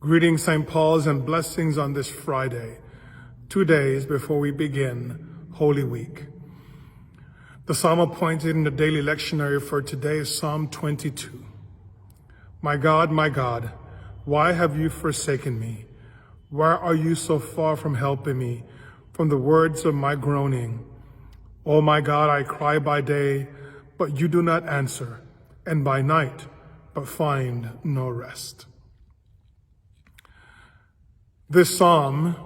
Greetings, St. Paul's, and blessings on this Friday, 2 days before we begin Holy Week. The psalm appointed in the daily lectionary for today is Psalm 22. My God, why have you forsaken me? Why are you so far from helping me, from the words of my groaning? Oh my God, I cry by day, but you do not answer, and by night, but find no rest. This psalm,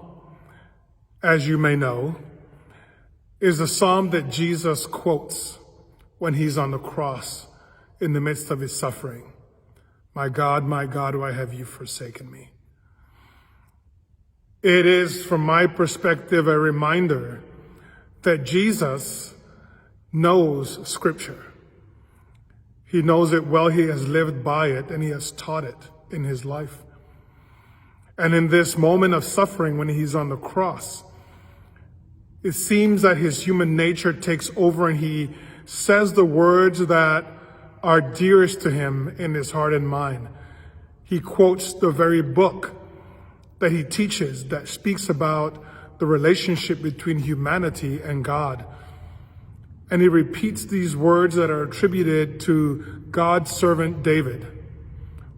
as you may know, is the psalm that Jesus quotes when he's on the cross in the midst of his suffering. My God, why have you forsaken me? It is, from my perspective, a reminder that Jesus knows Scripture. He knows it well, he has lived by it, and he has taught it in his life. And in this moment of suffering, when he's on the cross, it seems that his human nature takes over and he says the words that are dearest to him in his heart and mind. He quotes the very book that he teaches that speaks about the relationship between humanity and God. And he repeats these words that are attributed to God's servant David,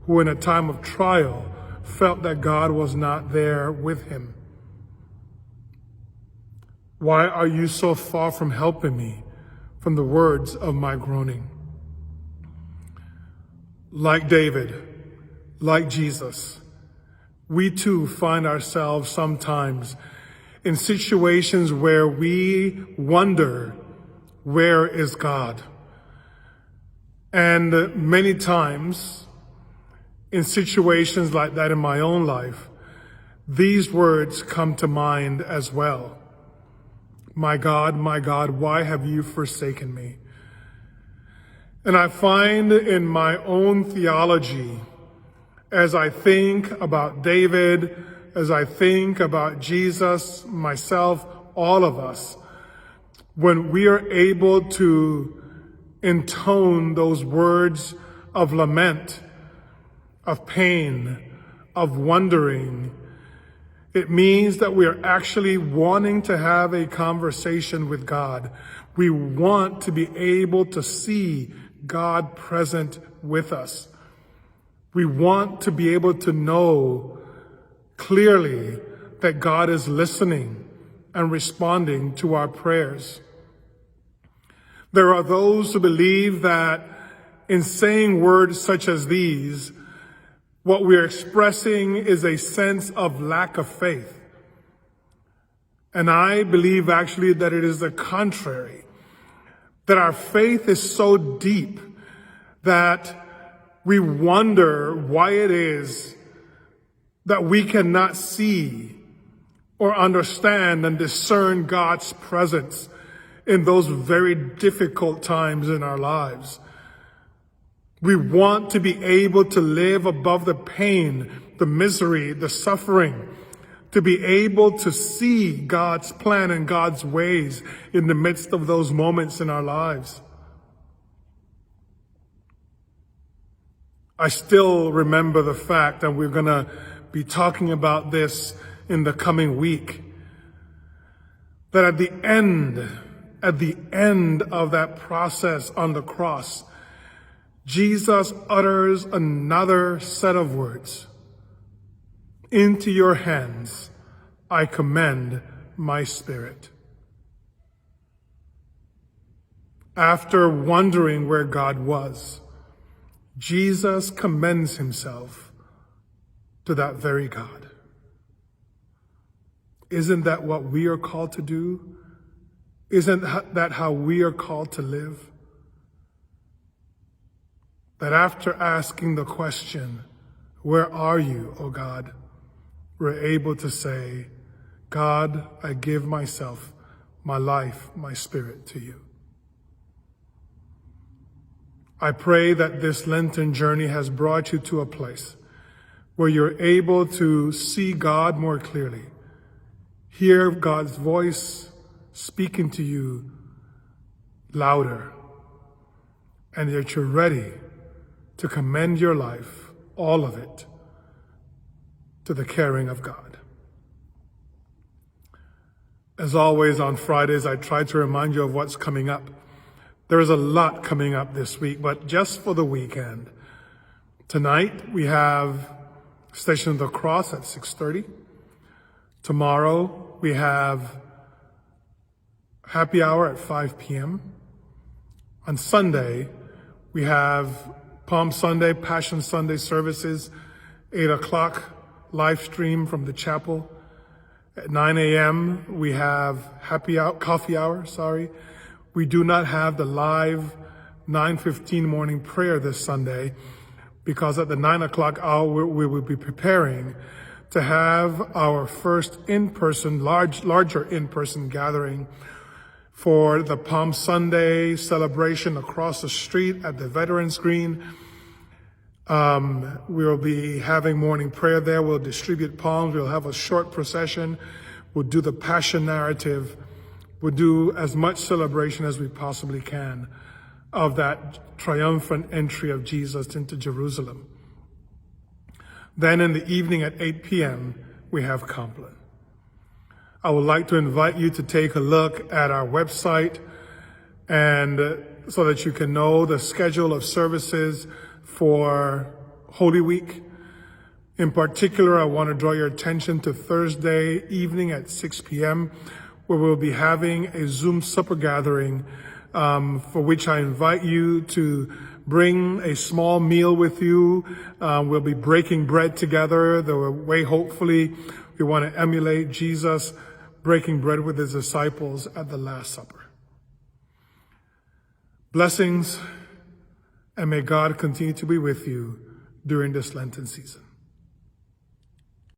who in a time of trial felt that God was not there with him. Why are you so far from helping me, from the words of my groaning? Like David, like Jesus, we too find ourselves sometimes in situations where we wonder, where is God? And many times, in situations like that in my own life, these words come to mind as well. My God, why have you forsaken me? And I find in my own theology, as I think about David, as I think about Jesus, myself, all of us, when we are able to intone those words of lament, of pain, of wondering, it means that we are actually wanting to have a conversation with God. We want to be able to see God present with us. We want to be able to know clearly that God is listening and responding to our prayers. There are those who believe that in saying words such as these, what we are expressing is a sense of lack of faith. And I believe actually that it is the contrary, that our faith is so deep that we wonder why it is that we cannot see or understand and discern God's presence in those very difficult times in our lives. We want to be able to live above the pain, the misery, the suffering, to be able to see God's plan and God's ways in the midst of those moments in our lives. I still remember the fact, and we're going to be talking about this in the coming week, that at the end of that process on the cross, Jesus utters another set of words. Into your hands I commend my spirit. After wondering where God was, Jesus commends himself to that very God. Isn't that what we are called to do? Isn't that how we are called to live? That after asking the question, where are you, O God, we're able to say, God, I give myself, my life, my spirit to you. I pray that this Lenten journey has brought you to a place where you're able to see God more clearly, hear God's voice speaking to you louder, and that you're ready to commend your life, all of it, to the caring of God. As always, on Fridays, I try to remind you of what's coming up. There is a lot coming up this week, but just for the weekend. Tonight, we have Station of the Cross at 6:30. Tomorrow, we have happy hour at 5 p.m. On Sunday, we have Palm Sunday, Passion Sunday services, 8 o'clock, live stream from the chapel. At 9 a.m., we have coffee hour. We do not have the live 9:15 morning prayer this Sunday because at the 9 o'clock hour, we will be preparing to have our first larger in-person gathering for the Palm Sunday celebration across the street at the Veterans Green. We'll be having morning prayer there. We'll distribute palms. We'll have a short procession. We'll do the Passion narrative. We'll do as much celebration as we possibly can of that triumphant entry of Jesus into Jerusalem. Then in the evening at 8 p.m., we have Compline. I would like to invite you to take a look at our website and so that you can know the schedule of services for Holy Week. In particular, I want to draw your attention to Thursday evening at 6 p.m., where we'll be having a Zoom supper gathering, for which I invite you to bring a small meal with you. We'll be breaking bread together, the way hopefully we want to emulate Jesus breaking bread with his disciples at the Last Supper. Blessings, and may God continue to be with you during this Lenten season.